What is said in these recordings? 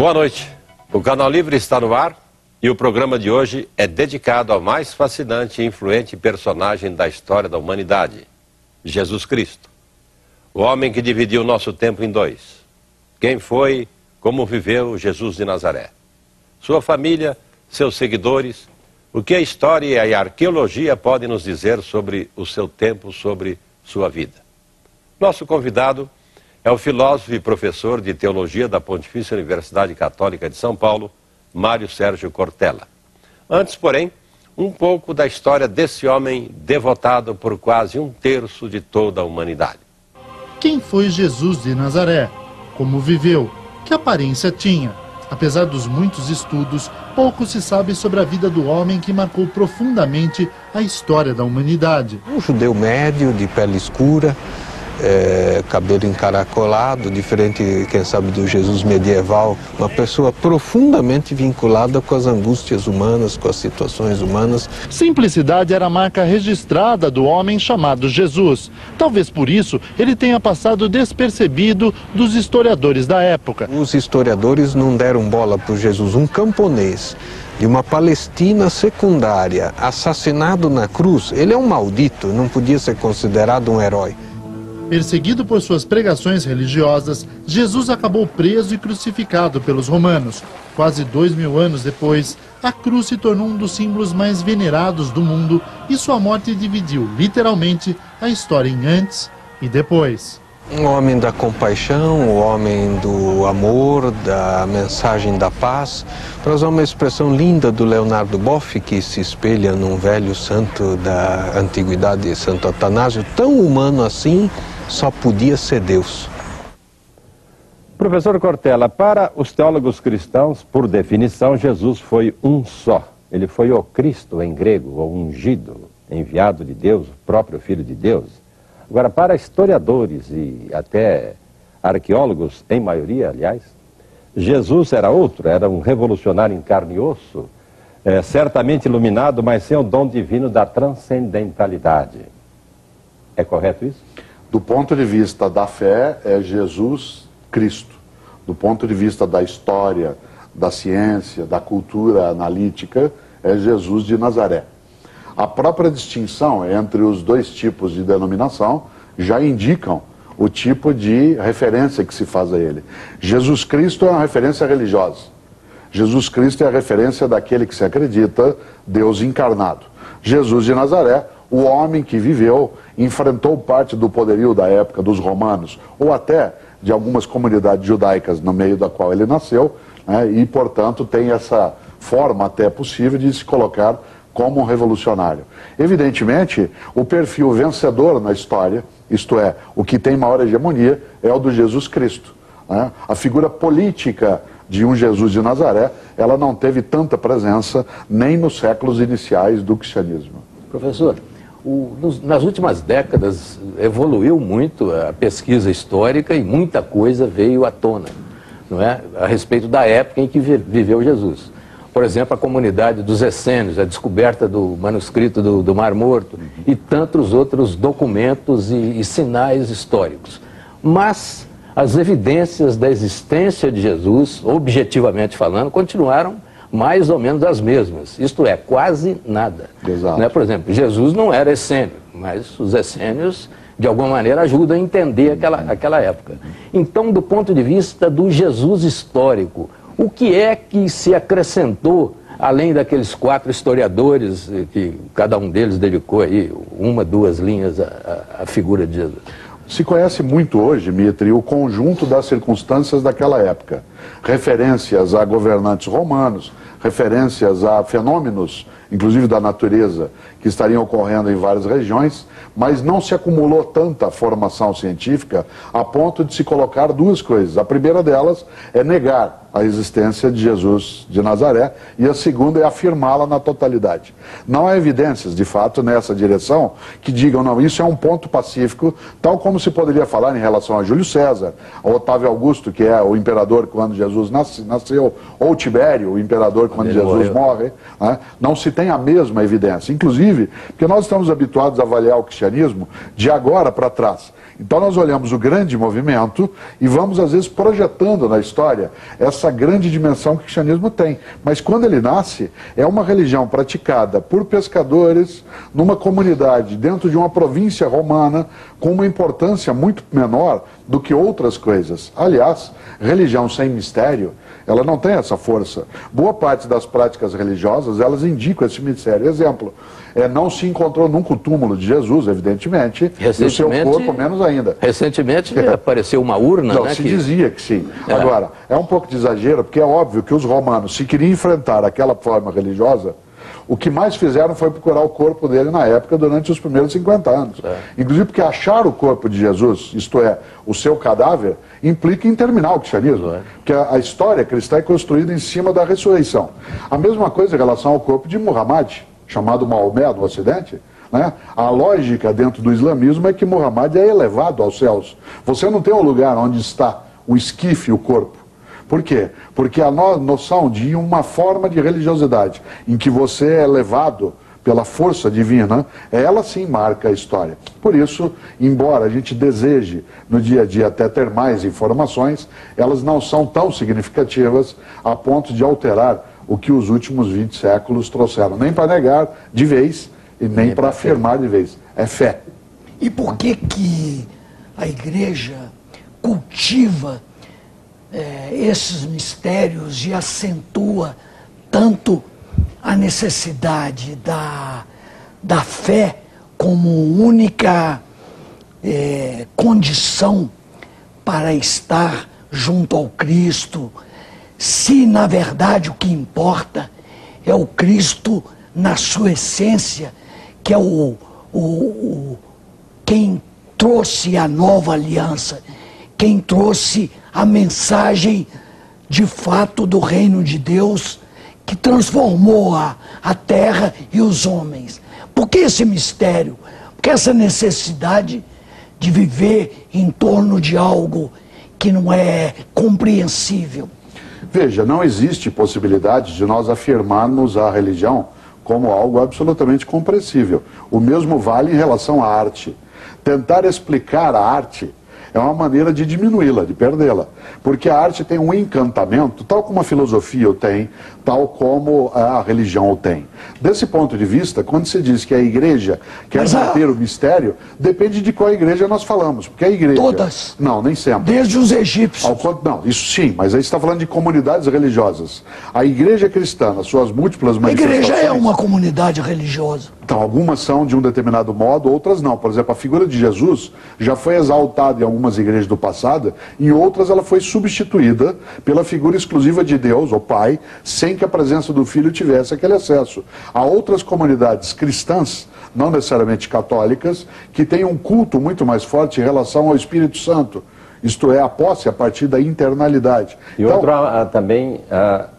Boa noite. O Canal Livre está no ar e o programa de hoje é dedicado ao mais fascinante e influente personagem da história da humanidade, Jesus Cristo. O homem que dividiu o nosso tempo em dois. Quem foi, como viveu Jesus de Nazaré. Sua família, seus seguidores, o que a história e a arqueologia podem nos dizer sobre o seu tempo, sobre sua vida. Nosso convidado é o filósofo e professor de teologia da Pontifícia Universidade Católica de São Paulo, Mário Sérgio Cortella. Antes, porém, um pouco da história desse homem devotado por quase um terço de toda a humanidade. Quem foi Jesus de Nazaré? Como viveu? Que aparência tinha? Apesar dos muitos estudos, pouco se sabe sobre a vida do homem que marcou profundamente a história da humanidade. Um judeu médio, de pele escura, cabelo encaracolado, diferente, quem sabe, do Jesus medieval, uma pessoa profundamente vinculada com as angústias humanas, com as situações humanas. Simplicidade era a marca registrada do homem chamado Jesus. Talvez por isso ele tenha passado despercebido dos historiadores da época. Os historiadores não deram bola para Jesus, um camponês de uma Palestina secundária, assassinado na cruz. Ele é um maldito, não podia ser considerado um herói. Perseguido por suas pregações religiosas, Jesus acabou preso e crucificado pelos romanos. Quase 2000 anos depois, a cruz se tornou um dos símbolos mais venerados do mundo e sua morte dividiu, literalmente, a história em antes e depois. Um homem da compaixão, o homem do amor, da mensagem da paz. Para usar uma expressão linda do Leonardo Boff, que se espelha num velho santo da antiguidade, Santo Atanásio, tão humano assim, só podia ser Deus. Professor Cortella, para os teólogos cristãos, por definição, Jesus foi um só. Ele foi o Cristo em grego, o ungido, enviado de Deus, o próprio Filho de Deus. Agora, para historiadores e até arqueólogos, em maioria, aliás, Jesus era outro, era um revolucionário em carne e osso, certamente iluminado, mas sem o dom divino da transcendentalidade. É correto isso? Do ponto de vista da fé, é Jesus Cristo. Do ponto de vista da história, da ciência, da cultura analítica, é Jesus de Nazaré. A própria distinção entre os dois tipos de denominação já indicam o tipo de referência que se faz a ele. Jesus Cristo é uma referência religiosa. Jesus Cristo é a referência daquele que se acredita Deus encarnado. Jesus de Nazaré, o homem que viveu, enfrentou parte do poderio da época dos romanos, ou até de algumas comunidades judaicas no meio da qual ele nasceu, né, e, portanto, tem essa forma até possível de se colocar como um revolucionário. Evidentemente, o perfil vencedor na história, isto é, o que tem maior hegemonia, é o do Jesus Cristo, né? A figura política de um Jesus de Nazaré, ela não teve tanta presença nem nos séculos iniciais do cristianismo. Professor, nas últimas décadas evoluiu muito a pesquisa histórica e muita coisa veio à tona, não é? A respeito da época em que viveu Jesus. Por exemplo, a comunidade dos essênios, a descoberta do manuscrito do Mar Morto e tantos outros documentos e sinais históricos. Mas as evidências da existência de Jesus, objetivamente falando, continuaram mais ou menos as mesmas, isto é, quase nada. Exato. Né? Por exemplo, Jesus não era essênio, mas os essênios, de alguma maneira, ajudam a entender aquela época. Então, do ponto de vista do Jesus histórico, o que é que se acrescentou, além daqueles 4 historiadores, que cada um deles dedicou aí 1, 2 linhas à figura de Jesus? Se conhece muito hoje, Mitre, o conjunto das circunstâncias daquela época. Referências a governantes romanos, referências a fenômenos, inclusive da natureza, que estariam ocorrendo em várias regiões, mas não se acumulou tanta formação científica a ponto de se colocar 2 coisas. A primeira delas é negar a existência de Jesus de Nazaré e a segunda é afirmá-la na totalidade. Não há evidências, de fato, nessa direção que digam, não, isso é um ponto pacífico, tal como se poderia falar em relação a Júlio César, a Otávio Augusto, que é o imperador quando Jesus nasceu, ou Tibério, o imperador quando Jesus morre, né? Não se tem a mesma evidência. Inclusive, porque nós estamos habituados a avaliar o cristianismo de agora para trás. Então nós olhamos o grande movimento e vamos às vezes projetando na história essa essa grande dimensão que o cristianismo tem. Mas quando ele nasce, é uma religião praticada por pescadores, numa comunidade, dentro de uma província romana, com uma importância muito menor do que outras coisas. Aliás, religião sem mistério, ela não tem essa força. Boa parte das práticas religiosas, elas indicam esse mistério. Exemplo, não se encontrou nunca o túmulo de Jesus, evidentemente, e o seu corpo menos ainda. Recentemente apareceu uma urna, não, né? Se dizia que sim. Agora, é um pouco de exagero, porque é óbvio que os romanos, se queriam enfrentar aquela forma religiosa, o que mais fizeram foi procurar o corpo dele na época, durante os primeiros 50 anos. Inclusive porque achar o corpo de Jesus, isto é, o seu cadáver, implica em terminar o cristianismo. Porque a história cristã é construída em cima da ressurreição. A mesma coisa em relação ao corpo de Muhammad, chamado Maomé no Ocidente, né? A lógica dentro do islamismo é que Muhammad é elevado aos céus. Você não tem um lugar onde está o esquife, o corpo. Por quê? Porque a noção de uma forma de religiosidade em que você é elevado pela força divina, ela sim marca a história. Por isso, embora a gente deseje no dia a dia até ter mais informações, elas não são tão significativas a ponto de alterar o que os últimos 20 séculos trouxeram. Nem para negar de vez e nem para afirmar de vez. É fé. E por que a igreja cultiva esses mistérios e acentua tanto a necessidade da fé como única condição para estar junto ao Cristo, se na verdade o que importa é o Cristo na sua essência, que é quem trouxe a nova aliança, quem trouxe a mensagem de fato do reino de Deus, que transformou a terra e os homens. Por que esse mistério? Por que essa necessidade de viver em torno de algo que não é compreensível? Veja, não existe possibilidade de nós afirmarmos a religião como algo absolutamente compreensível. O mesmo vale em relação à arte. Tentar explicar a arte é uma maneira de diminuí-la, de perdê-la. Porque a arte tem um encantamento, tal como a filosofia o tem, tal como a religião o tem. Desse ponto de vista, quando se diz que a igreja quer manter o mistério, depende de qual igreja nós falamos. Porque a igreja... Todas. Não, nem sempre. Desde os egípcios. Não, isso sim, mas aí você está falando de comunidades religiosas. A igreja cristã, nas suas múltiplas manifestações... A igreja é uma comunidade religiosa. Então, algumas são de um determinado modo, outras não. Por exemplo, a figura de Jesus já foi exaltada em algumas igrejas do passado, em outras ela foi substituída pela figura exclusiva de Deus, o Pai, sem que a presença do Filho tivesse aquele acesso. Há outras comunidades cristãs, não necessariamente católicas, que têm um culto muito mais forte em relação ao Espírito Santo. Isto é, a posse a partir da internalidade. E então, outro também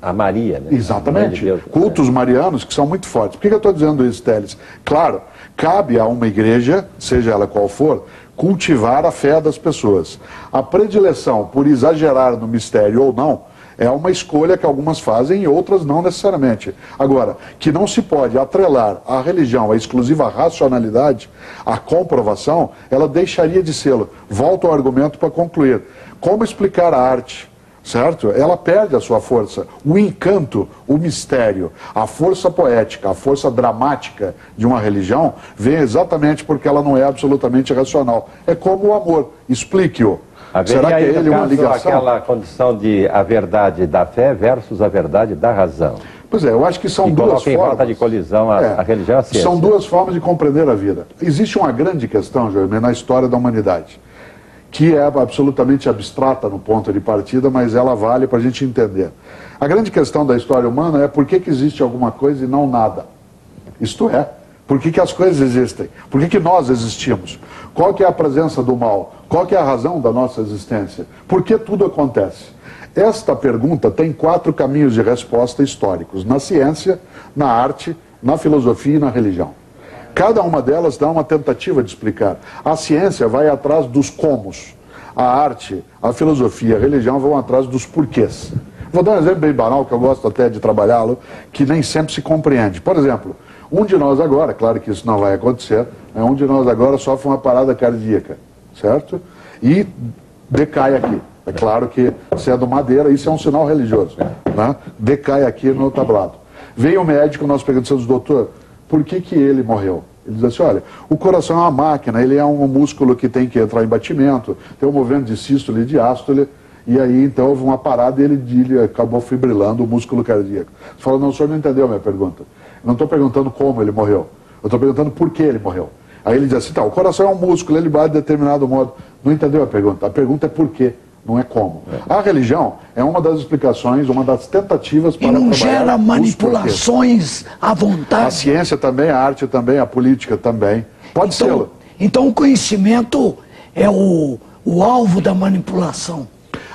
a Maria, né? Exatamente. Deus, cultos marianos que são muito fortes. Por que eu estou dizendo isso, Teles? Claro, cabe a uma igreja, seja ela qual for, cultivar a fé das pessoas. A predileção por exagerar no mistério ou não é uma escolha que algumas fazem e outras não necessariamente. Agora, que não se pode atrelar a religião à exclusiva racionalidade, à comprovação, ela deixaria de sê-lo. Volto ao argumento para concluir. Como explicar a arte? Certo? Ela perde a sua força. O encanto, o mistério, a força poética, a força dramática de uma religião vem exatamente porque ela não é absolutamente racional. É como o amor. Explique-o. Será que ele uma ligação? Aquela condição de a verdade da fé versus a verdade da razão. Pois é, eu acho que são duas formas. Em rota de colisão a religião e a ciência. São duas formas de compreender a vida. Existe uma grande questão, Jaime, na história da humanidade, que é absolutamente abstrata no ponto de partida, mas ela vale para a gente entender. A grande questão da história humana é por que existe alguma coisa e não nada. Isto é, por que as coisas existem? Por que nós existimos? Qual que é a presença do mal? Qual que é a razão da nossa existência? Por que tudo acontece? Esta pergunta tem 4 caminhos de resposta históricos: na ciência, na arte, na filosofia e na religião. Cada uma delas dá uma tentativa de explicar. A ciência vai atrás dos comos. A arte, a filosofia, a religião vão atrás dos porquês. Vou dar um exemplo bem banal, que eu gosto até de trabalhá-lo, que nem sempre se compreende. Por exemplo, um de nós agora, claro que isso não vai acontecer, um de nós agora sofre uma parada cardíaca, certo? E decai aqui. É claro que sendo madeira, isso é um sinal religioso, né? Decai aqui no tablado. Vem o médico, nós perguntamos, doutor, por que ele morreu? Ele diz assim, olha, o coração é uma máquina, ele é um músculo que tem que entrar em batimento, tem um movimento de sístole e diástole, e aí então houve uma parada e ele acabou fibrilando o músculo cardíaco. Você fala, não, o senhor não entendeu a minha pergunta. Eu não estou perguntando como ele morreu, eu estou perguntando por que ele morreu. Aí ele diz assim, tá, o coração é um músculo, ele bate de determinado modo. Não entendeu a pergunta é por quê, não é como. A religião é uma das explicações, uma das tentativas para trabalhar. E não gera manipulações à vontade. A ciência também, a arte também, a política também. Pode ser. Então o conhecimento é o alvo da manipulação.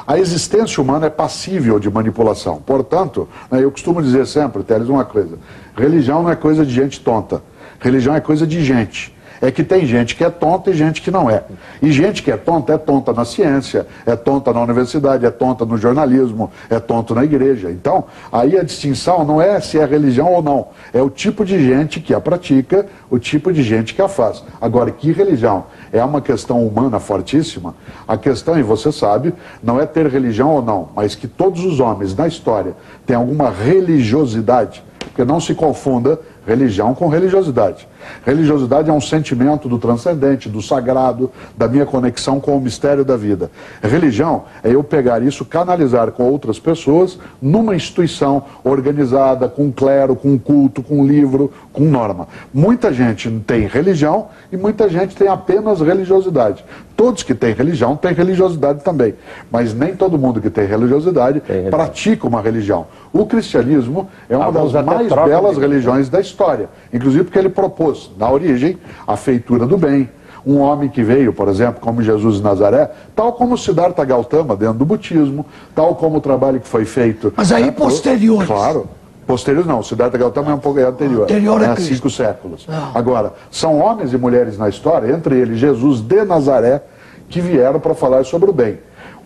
A existência humana é passível de manipulação. Portanto, eu costumo dizer sempre, Teles, uma coisa. Religião não é coisa de gente tonta. Religião é coisa de gente. É que tem gente que é tonta e gente que não é. E gente que é tonta na ciência, é tonta na universidade, é tonta no jornalismo, é tonto na igreja. Então, aí a distinção não é se é religião ou não. É o tipo de gente que a pratica, o tipo de gente que a faz. Agora, que religião é uma questão humana fortíssima, a questão, e você sabe, não é ter religião ou não, mas que todos os homens na história têm alguma religiosidade, porque não se confunda religião com religiosidade. Religiosidade é um sentimento do transcendente, do sagrado, da minha conexão com o mistério da vida. Religião é eu pegar isso, canalizar com outras pessoas numa instituição organizada, com clero, com culto, com livro, com norma. Muita gente tem religião e muita gente tem apenas religiosidade. Todos que têm religião têm religiosidade também, mas nem todo mundo que tem religiosidade pratica uma religião. O cristianismo é uma das mais belas religiões da história, inclusive porque ele propôs, na origem, a feitura do bem. Um homem que veio, por exemplo, como Jesus de Nazaré, tal como Siddhartha Gautama dentro do budismo, tal como o trabalho que foi feito... Mas aí posteriores. Claro. Posterior não, Siddhartha Gautama é um pouco anterior, há 5 séculos. Agora, são homens e mulheres na história, entre eles Jesus de Nazaré, que vieram para falar sobre o bem.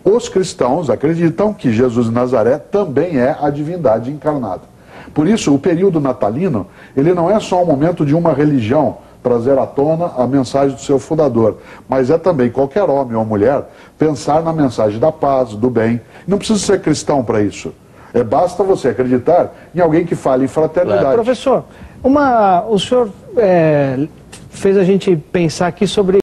Os cristãos acreditam que Jesus de Nazaré também é a divindade encarnada. Por isso, o período natalino, ele não é só um momento de uma religião trazer à tona a mensagem do seu fundador, mas é também qualquer homem ou mulher pensar na mensagem da paz, do bem. Não precisa ser cristão para isso. Basta você acreditar em alguém que fale em fraternidade. Professor, o senhor fez a gente pensar aqui sobre